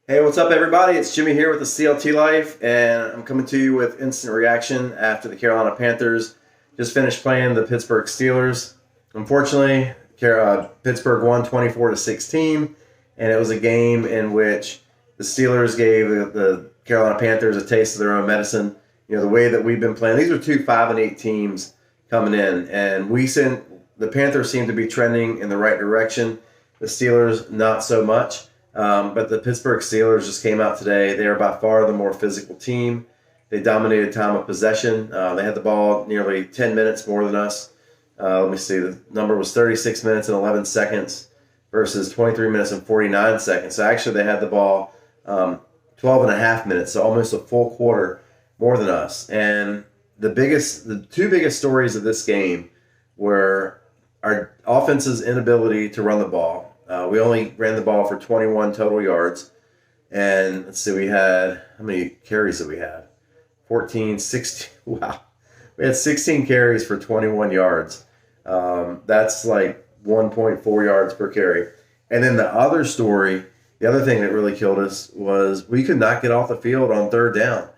Hey, what's up, everybody? It's Jimmy here with the CLT Life, and I'm coming to you with instant reaction after the Carolina Panthers just finished playing the Pittsburgh Steelers. Unfortunately, Pittsburgh won 24-16, and it was a game in which the Steelers gave the Carolina Panthers a taste of their own medicine. You know, the way that we've been playing. These are two 5-8 teams coming in, and the Panthers seem to be trending in the right direction. The Steelers, not so much. But the Pittsburgh Steelers just came out today. They are by far the more physical team. They dominated time of possession. They had the ball nearly 10 minutes more than us. Let me see. The number was 36 minutes and 11 seconds versus 23 minutes and 49 seconds. So actually they had the ball 12 and a half minutes, so almost a full quarter more than us. And the two biggest stories of this game were our offense's inability to run the ball. We only ran the ball for 21 total yards. And let's see, we had, how many carries did we have? 14, 16. Wow. We had 16 carries for 21 yards. That's like 1.4 yards per carry. And then the other thing that really killed us was we could not get off the field on third down.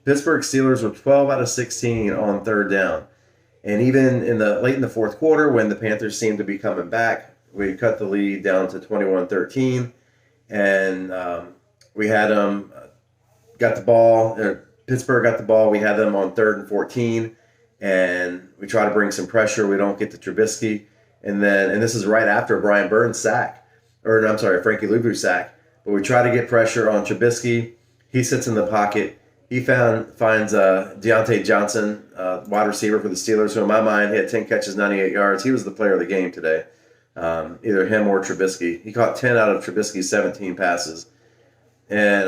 Pittsburgh Steelers were 12 out of 16 on third down. And even late in the fourth quarter, when the Panthers seemed to be coming back, we cut the lead down to 21-13, and we had them got the ball. Pittsburgh got the ball. We had them on 3rd and 14, and we try to bring some pressure. We don't get to Trubisky, and this is right after a Brian Burns sack, Frankie Louvu sack. But we try to get pressure on Trubisky. He sits in the pocket. He finds Deontay Johnson, wide receiver for the Steelers, who in my mind he had 10 catches, 98 yards. He was the player of the game today. Either him or Trubisky. He caught 10 out of Trubisky's 17 passes. And,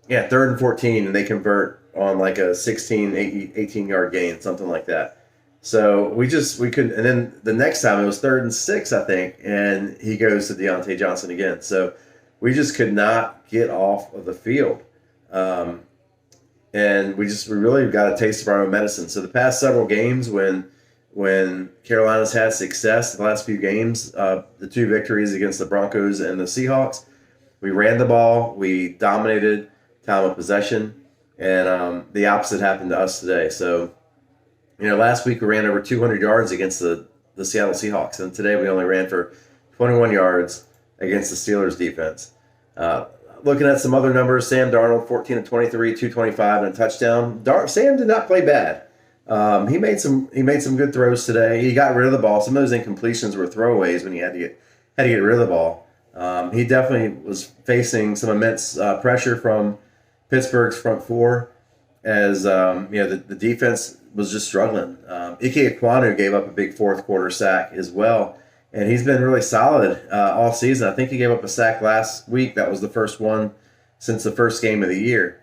3rd and 14, and they convert on like a 16, 18-yard gain, something like that. So we couldn't. And then the next time it was 3rd and 6, I think, and he goes to Deontay Johnson again. So we just could not get off of the field. And we really got a taste of our own medicine. So the past several games when Carolina's had success the last few games, the two victories against the Broncos and the Seahawks, we ran the ball, we dominated time of possession, and the opposite happened to us today. So, last week we ran over 200 yards against the Seattle Seahawks, and today we only ran for 21 yards against the Steelers defense. Looking at some other numbers, Sam Darnold, 14 of 23, 225, and a touchdown. Sam did not play bad. He made some good throws today. He got rid of the ball. Some of those incompletions were throwaways when he had to get rid of the ball. He definitely was facing some immense pressure from Pittsburgh's front four, as the defense was just struggling. Ike Ekwonu gave up a big fourth quarter sack as well, and he's been really solid all season. I think he gave up a sack last week. That was the first one since the first game of the year,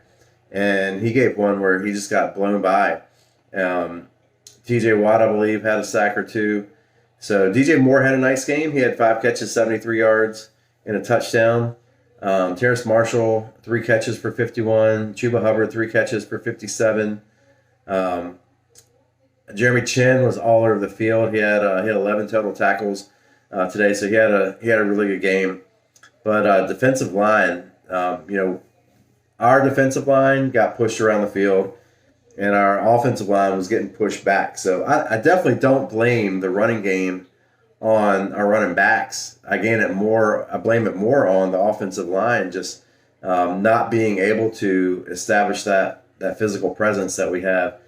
and he gave one where he just got blown by. TJ Watt, I believe, had a sack or two. So DJ Moore had a nice game. He had 5 catches, 73 yards, and a touchdown. Terrace Marshall, 3 catches for 51. Chuba Hubbard, 3 catches for 57. Jeremy Chin was all over the field. He had 11 total tackles today, so he had a really good game. But defensive line, our defensive line got pushed around the field, and our offensive line was getting pushed back. So I definitely don't blame the running game on our running backs. I blame it more on the offensive line, just not being able to establish that physical presence that we have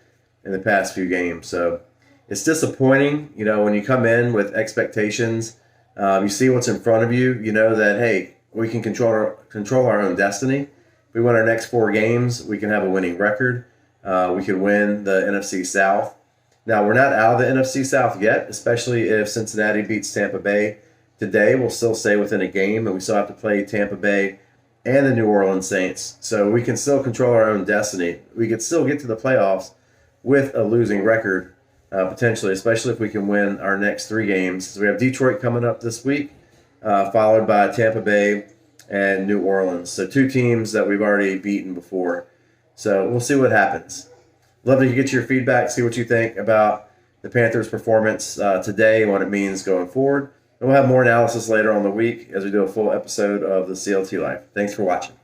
in the past few games. So it's disappointing, when you come in with expectations, you see what's in front of you, you know that, hey, we can control our own destiny. If we win our next 4 games, we can have a winning record. We could win the NFC South. Now, we're not out of the NFC South yet, especially if Cincinnati beats Tampa Bay today. We'll still stay within a game, and we still have to play Tampa Bay and the New Orleans Saints. So we can still control our own destiny. We could still get to the playoffs with a losing record, potentially, especially if we can win our next 3 games. So we have Detroit coming up this week, followed by Tampa Bay and New Orleans. So 2 teams that we've already beaten before. So we'll see what happens. Love to get your feedback, see what you think about the Panthers' performance today and what it means going forward. And we'll have more analysis later on the week as we do a full episode of the CLT Life. Thanks for watching.